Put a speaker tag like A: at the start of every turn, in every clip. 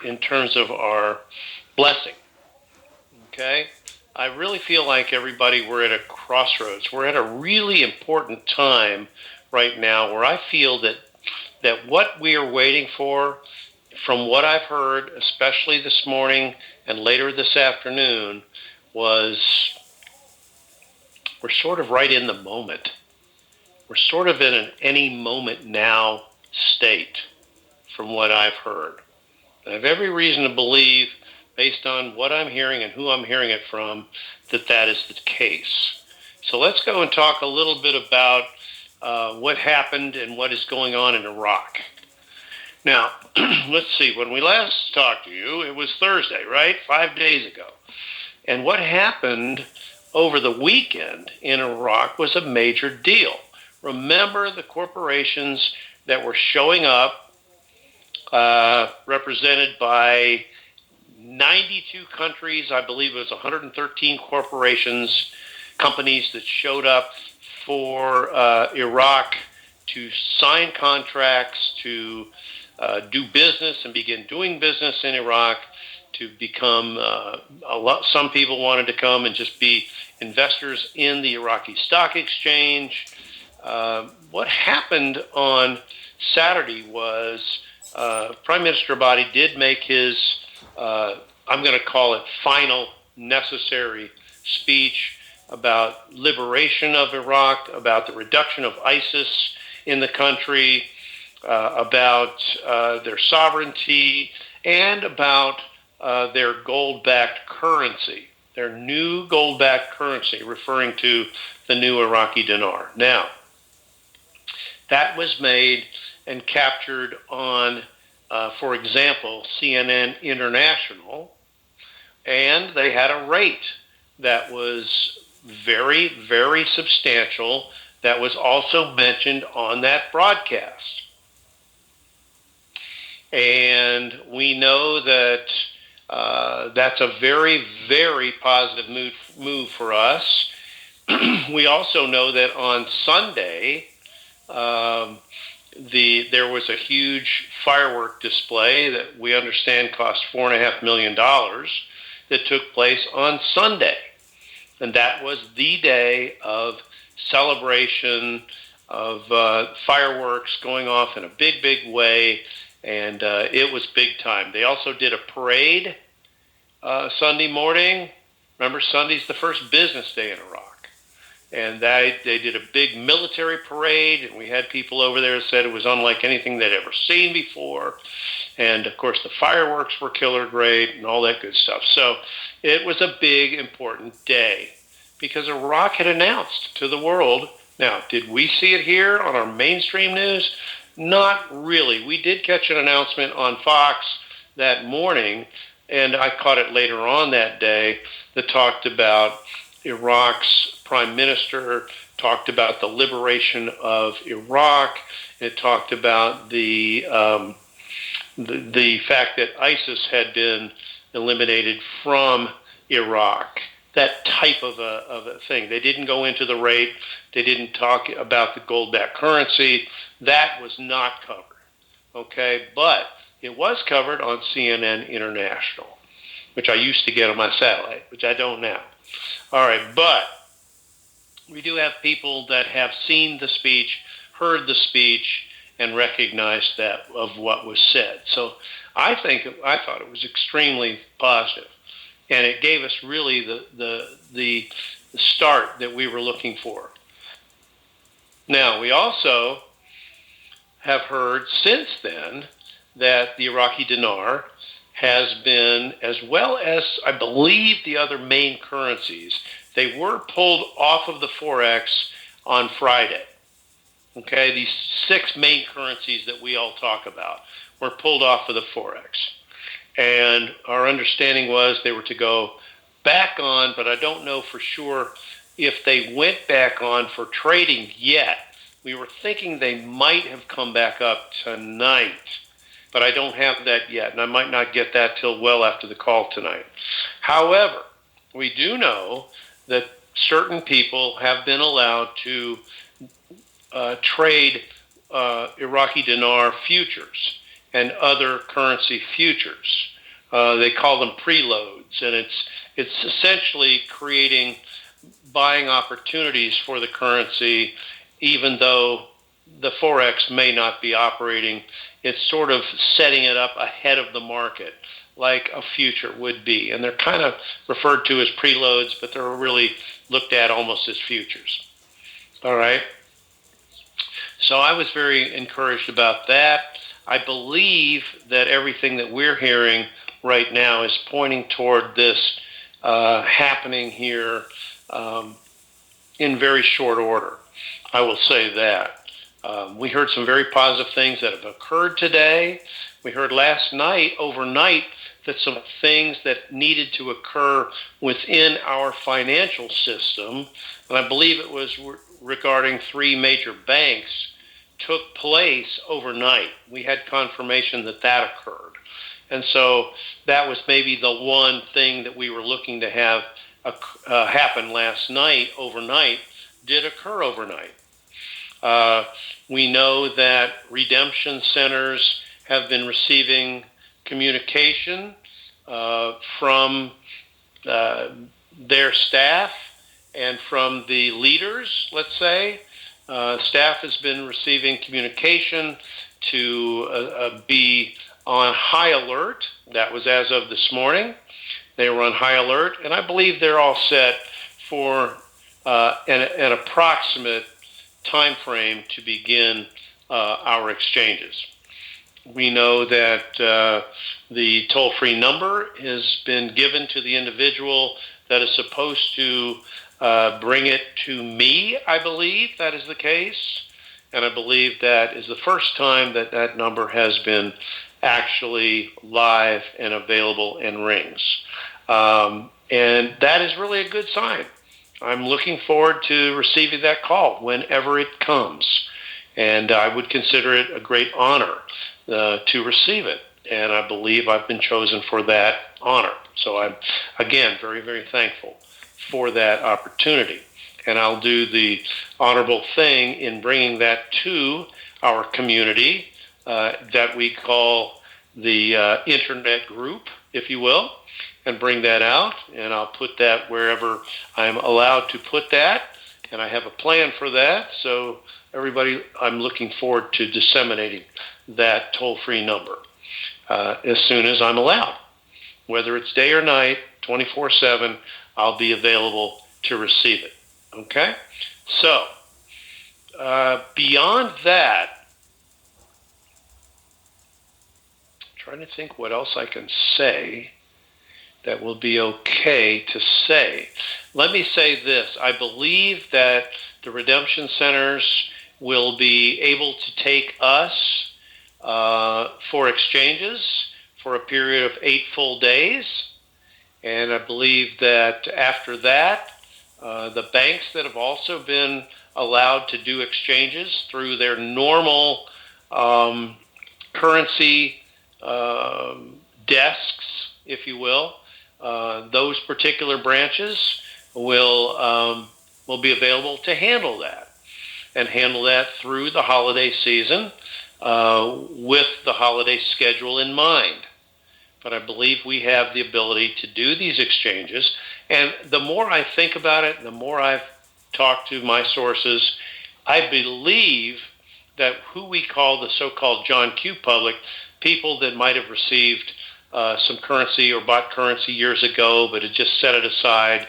A: in terms of our blessing. Okay? I really feel like everybody, we're at a crossroads. We're at a really important time right now where I feel that what we are waiting for, from what I've heard, especially this morning and later this afternoon, was we're sort of right in the moment. We're sort of in an any moment now state from what I've heard. I have every reason to believe, based on what I'm hearing and who I'm hearing it from, that that is the case. So let's go and talk a little bit about what happened and what is going on in Iraq. Now, let's see. When we last talked to you, it was Thursday, right? 5 days ago. And what happened over the weekend in Iraq was a major deal. Remember the corporations that were showing up, represented by 92 countries. I believe it was 113 companies that showed up for Iraq to sign contracts, to do business and begin doing business in Iraq, to become some people wanted to come and just be investors in the Iraqi stock exchange. What happened on Saturday was Prime Minister Abadi did make his, I'm going to call it final necessary speech about liberation of Iraq, about the reduction of ISIS in the country, about their sovereignty, and about their gold-backed currency, their new gold-backed currency, referring to the new Iraqi dinar. Now, that was made and captured on, for example, CNN International, and they had a rate that was very, very substantial that was also mentioned on that broadcast. And we know that that's a very, very positive move for us. We also know that on Sunday, there was a huge firework display that we understand cost $4.5 million that took place on Sunday. And that was the day of celebration, of fireworks going off in a big, big way. And it was big time. They also did a parade Sunday morning. Remember, Sunday's the first business day in Iraq. And they did a big military parade, and we had people over there that said it was unlike anything they'd ever seen before. And, of course, the fireworks were killer great and all that good stuff. So it was a big, important day because Iraq had announced to the world. Now, did we see it here on our mainstream news? Not really. We did catch an announcement on Fox that morning, and I caught it later on that day, that talked about Iraq's prime minister, talked about the liberation of Iraq. It talked about the fact that ISIS had been eliminated from Iraq. That type of a thing. They didn't go into the rate. They didn't talk about the gold-backed currency. That was not covered. Okay, but it was covered on CNN International, which I used to get on my satellite, which I don't now. All right, but we do have people that have seen the speech, heard the speech, and recognized that of what was said. So I thought it was extremely positive, and it gave us really the start that we were looking for. Now, we also have heard since then that the Iraqi dinar has been, as well as I believe the other main currencies, they were pulled off of the Forex on Friday. Okay, these 6 main currencies that we all talk about were pulled off of the Forex. And our understanding was they were to go back on, but I don't know for sure if they went back on for trading yet. We were thinking they might have come back up tonight, but I don't have that yet, and I might not get that till well after the call tonight. However, we do know that certain people have been allowed to trade Iraqi dinar futures and other currency futures. They call them preloads, and it's essentially creating buying opportunities for the currency, even though the forex may not be operating. It's sort of setting it up ahead of the market, like a future would be, and they're kind of referred to as preloads, but they're really looked at almost as futures. All right. So I was very encouraged about that. I believe that everything that we're hearing right now is pointing toward this happening here in very short order. I will say that. We heard some very positive things that have occurred today. We heard last night, overnight, that some things that needed to occur within our financial system, and I believe it was regarding 3 major banks, took place overnight. We had confirmation that that occurred. And so that was maybe the one thing that we were looking to have happen last night, overnight, did occur overnight. We know that redemption centers have been receiving communication from their staff and from the leaders, let's say. Staff has been receiving communication to be on high alert. That was as of this morning. They were on high alert, and I believe they're all set for an approximate time frame to begin our exchanges. We know that the toll-free number has been given to the individual that is supposed to bring it to me. I believe that is the case, and I believe that is the first time that that number has been actually live and available and rings. And that is really a good sign. I'm looking forward to receiving that call whenever it comes. And I would consider it a great honor to receive it. And I believe I've been chosen for that honor. So I'm, again, very, very thankful for that opportunity. And I'll do the honorable thing in bringing that to our community that we call the internet group, if you will, and bring that out. And I'll put that wherever I'm allowed to put that. And I have a plan for that. So everybody, I'm looking forward to disseminating that toll-free number as soon as I'm allowed. Whether it's day or night, 24/7, I'll be available to receive it. Okay? So, beyond that, I'm trying to think what else I can say that will be okay to say. Let me say this. I believe that the redemption centers will be able to take us for exchanges for a period of 8 full days. And I believe that after that, the banks that have also been allowed to do exchanges through their normal currency desks, if you will, those particular branches will be available to handle that and handle that through the holiday season with the holiday schedule in mind. But I believe we have the ability to do these exchanges. And the more I think about it, the more I've talked to my sources, I believe that who we call the so-called John Q. public, people that might have received some currency or bought currency years ago, but had just set it aside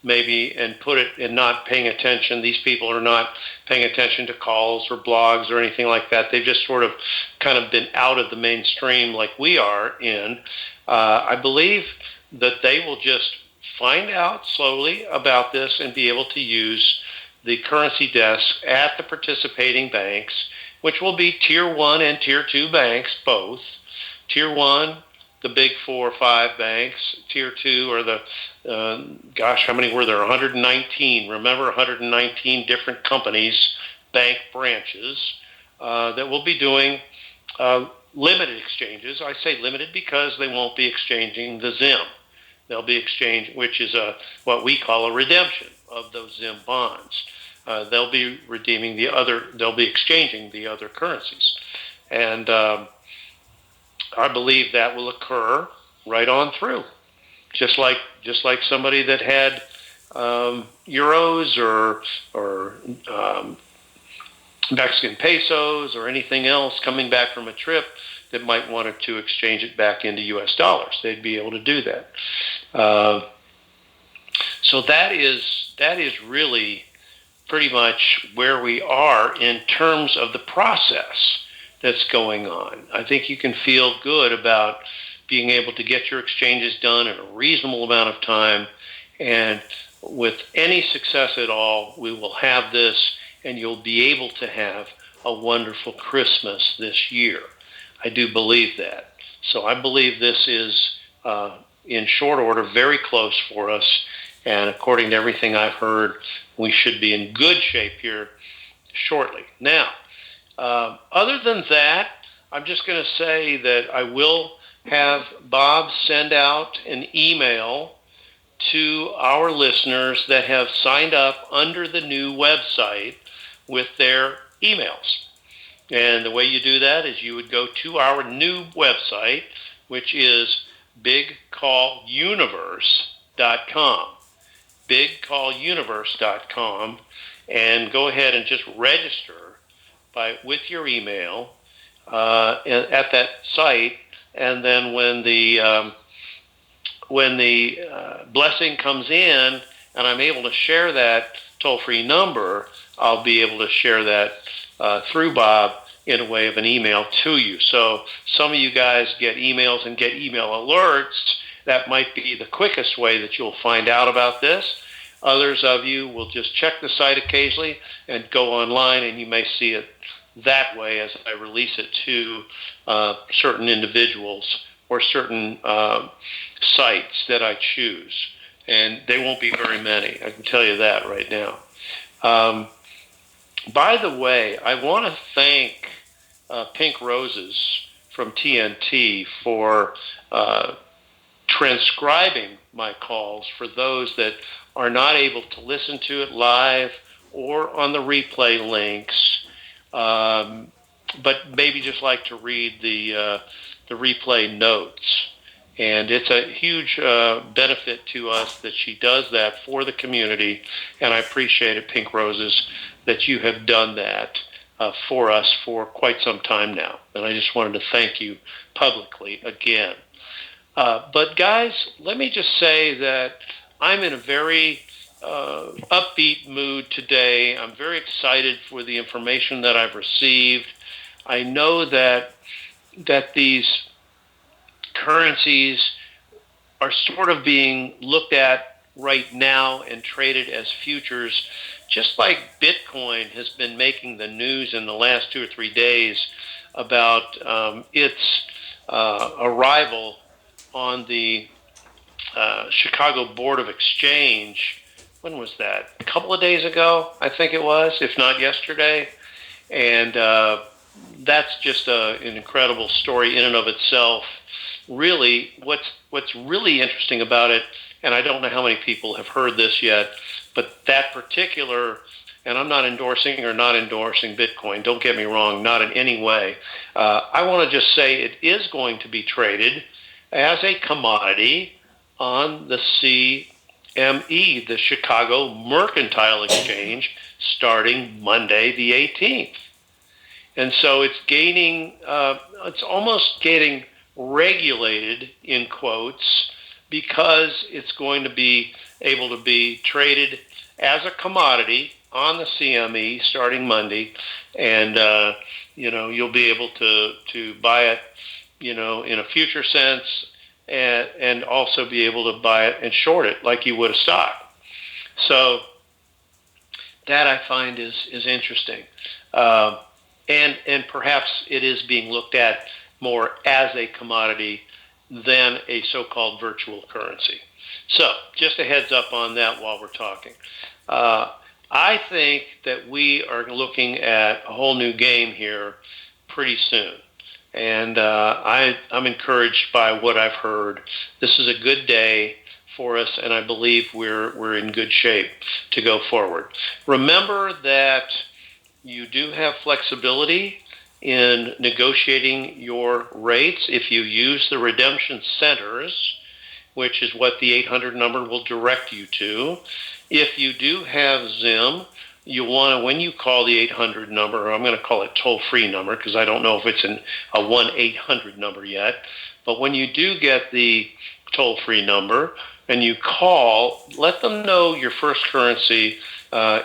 A: maybe and put it and not paying attention. These people are not paying attention to calls or blogs or anything like that. They've just sort of kind of been out of the mainstream like we are in. I believe that they will just find out slowly about this and be able to use the currency desk at the participating banks, which will be Tier 1 and Tier 2 banks, both. Tier 1, the big 4 or 5 banks. Tier 2 are the, how many were there? 119. Remember, 119 different companies, bank branches, that will be doing limited exchanges. I say limited because they won't be exchanging the ZIM. They'll be exchanging, which is what we call a redemption of those ZIM bonds. They'll be redeeming they'll be exchanging the other currencies. And I believe that will occur right on through, just like somebody that had euros or Mexican pesos or anything else coming back from a trip that might want to exchange it back into U.S. dollars. They'd be able to do that. So that is really pretty much where we are in terms of the process that's going on. I think you can feel good about being able to get your exchanges done in a reasonable amount of time. And with any success at all, we will have this, and you'll be able to have a wonderful Christmas this year. I do believe that. So I believe this is, in short order, very close for us. And according to everything I've heard, we should be in good shape here shortly. Now, other than that, I'm just going to say that I will have Bob send out an email to our listeners that have signed up under the new website with their emails. And the way you do that is you would go to our new website, which is bigcalluniverse.com. bigcalluniverse.com, and go ahead and just register with your email at that site. And then when the blessing comes in and I'm able to share that toll-free number, I'll be able to share that through Bob in a way of an email to you. So some of you guys get emails and get email alerts. That might be the quickest way that you'll find out about this. Others of you will just check the site occasionally and go online, and you may see it that way as I release it to certain individuals or certain sites that I choose. And they won't be very many, I can tell you that right now. By the way, I want to thank Pink Roses from TNT for transcribing my calls for those that are not able to listen to it live or on the replay links, but maybe just like to read the replay notes. And it's a huge benefit to us that she does that for the community, and I appreciate it, Pink Roses, that you have done that for us for quite some time now. And I just wanted to thank you publicly again. But guys, let me just say that I'm in a very upbeat mood today. I'm very excited for the information that I've received. I know that these currencies are sort of being looked at right now and traded as futures, just like Bitcoin has been making the news in the last 2 or 3 days about its arrival on the Chicago Board of Exchange. When was that? A couple of days ago, I think it was, if not yesterday. And that's just an incredible story in and of itself. Really, what's really interesting about it, and I don't know how many people have heard this yet, but that particular, and I'm not endorsing Bitcoin, don't get me wrong, not in any way. I want to just say it is going to be traded as a commodity on the CME, the Chicago Mercantile Exchange, starting Monday the 18th. And so it's it's almost getting regulated, in quotes, because it's going to be able to be traded as a commodity on the CME starting Monday. And, you'll be able to buy it, in a future sense, and also be able to buy it and short it like you would a stock. So that I find is interesting. And perhaps it is being looked at more as a commodity than a so-called virtual currency. So just a heads up on that while we're talking. I think that we are looking at a whole new game here pretty soon. And I'm encouraged by what I've heard. This is a good day for us, and I believe we're in good shape to go forward. Remember that you do have flexibility in negotiating your rates if you use the redemption centers, which is what the 800 number will direct you to. If you do have Zim, you want to, when you call the 800 number, or I'm going to call it toll-free number because I don't know if it's a 1-800 number yet, but when you do get the toll-free number and you call, let them know your first currency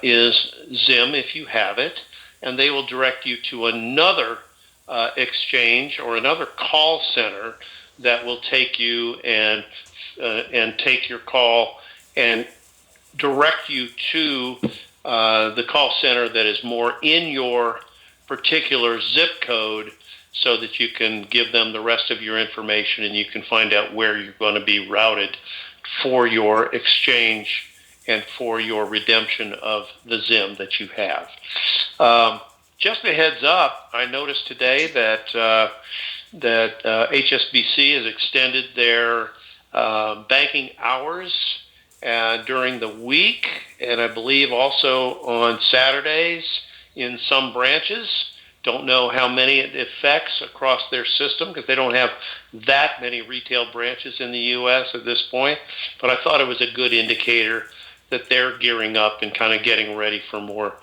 A: is Zim if you have it, and they will direct you to another exchange or another call center that will take you and take your call and direct you to the call center that is more in your particular zip code so that you can give them the rest of your information and you can find out where you're going to be routed for your exchange and for your redemption of the Zim that you have. Just a heads up, I noticed today that HSBC has extended their banking hours during the week, and I believe also on Saturdays in some branches. Don't know how many it affects across their system because they don't have that many retail branches in the U.S. at this point, but I thought it was a good indicator that they're gearing up and kind of getting ready for more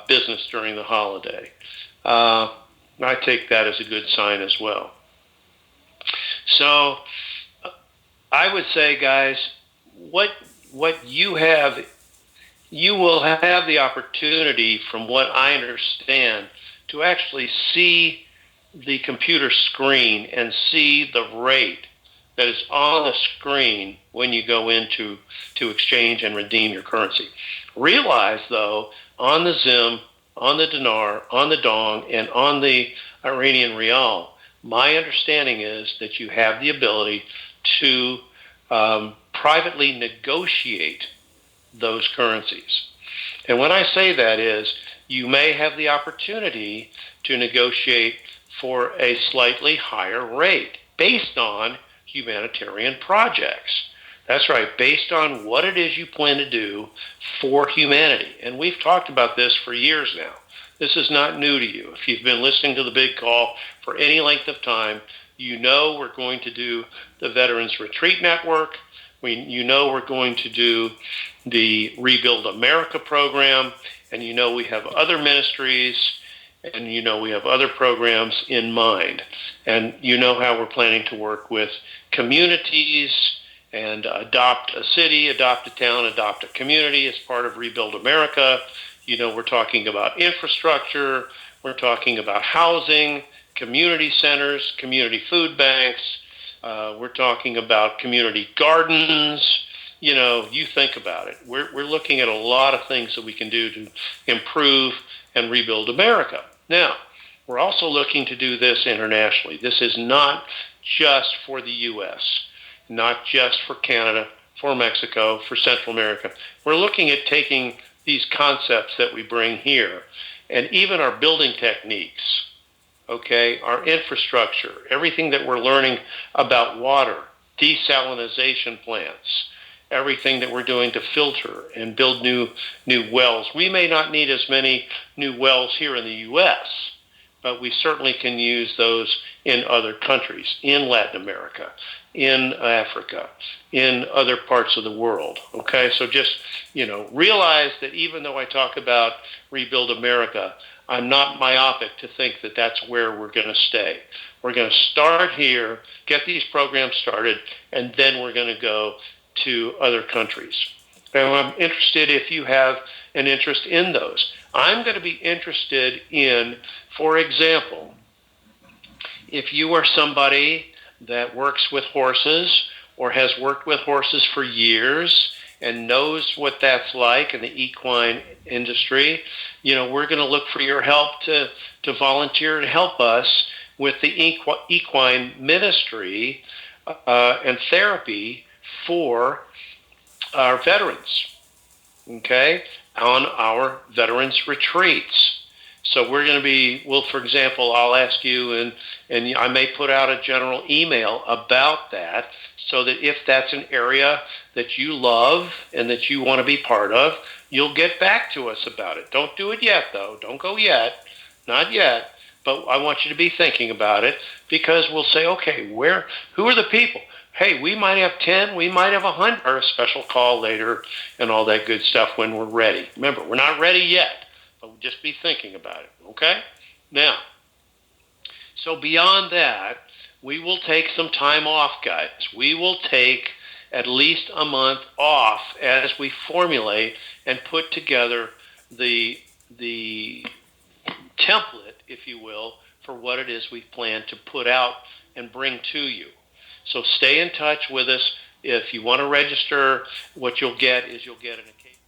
A: business during the holiday. I take that as a good sign as well. So I would say, guys, what you have, you will have the opportunity, from what I understand, to actually see the computer screen and see the rate that is on the screen when you go into exchange and redeem your currency. Realize, though, on the Zim, on the dinar, on the dong, and on the Iranian rial, my understanding is that you have the ability to privately negotiate those currencies. And when I say that is, you may have the opportunity to negotiate for a slightly higher rate based on humanitarian projects. That's right, based on what it is you plan to do for humanity. And we've talked about this for years now. This is not new to you. If you've been listening to the big call for any length of time, you know we're going to do the Veterans Retreat Network. You know we're going to do the Rebuild America program, and you know we have other ministries, and you know we have other programs in mind. And you know how we're planning to work with communities and adopt a city, adopt a town, adopt a community as part of Rebuild America. You know we're talking about infrastructure, we're talking about housing, community centers, community food banks, we're talking about community gardens. You know, you think about it. We're looking at a lot of things that we can do to improve and rebuild America. Now, we're also looking to do this internationally. This is not just for the U.S., not just for Canada, for Mexico, for Central America. We're looking at taking these concepts that we bring here and even our building techniques, okay, our infrastructure, everything that we're learning about water, desalination plants, everything that we're doing to filter and build new wells. We may not need as many new wells here in the U.S., but we certainly can use those in other countries, in Latin America, in Africa, in other parts of the world. Okay, so just, you know, realize that even though I talk about Rebuild America, I'm not myopic to think that that's where we're going to stay. We're going to start here, get these programs started, and then we're going to go to other countries. And I'm interested if you have an interest in those. I'm going to be interested in, for example, if you are somebody that works with horses or has worked with horses for years and knows what that's like in the equine industry, you know, we're going to look for your help to volunteer to help us with the equine ministry and therapy for our veterans, okay, on our veterans retreats. So we're going to be, well, for example, I'll ask you, and I may put out a general email about that so that if that's an area that you love and that you want to be part of, you'll get back to us about it. Don't do it yet, though. Don't go yet. Not yet. but I want you to be thinking about it, because we'll say, okay, who are the people? Hey, we might have 10, we might have 100, or a special call later and all that good stuff when we're ready. Remember, we're not ready yet, but we'll just be thinking about it, okay? Now, so beyond that, we will take some time off, guys. We will take at least a month off as we formulate and put together the template, if you will, for what it is we plan to put out and bring to you. So stay in touch with us. If you want to register, what you'll get is you'll get an occasion.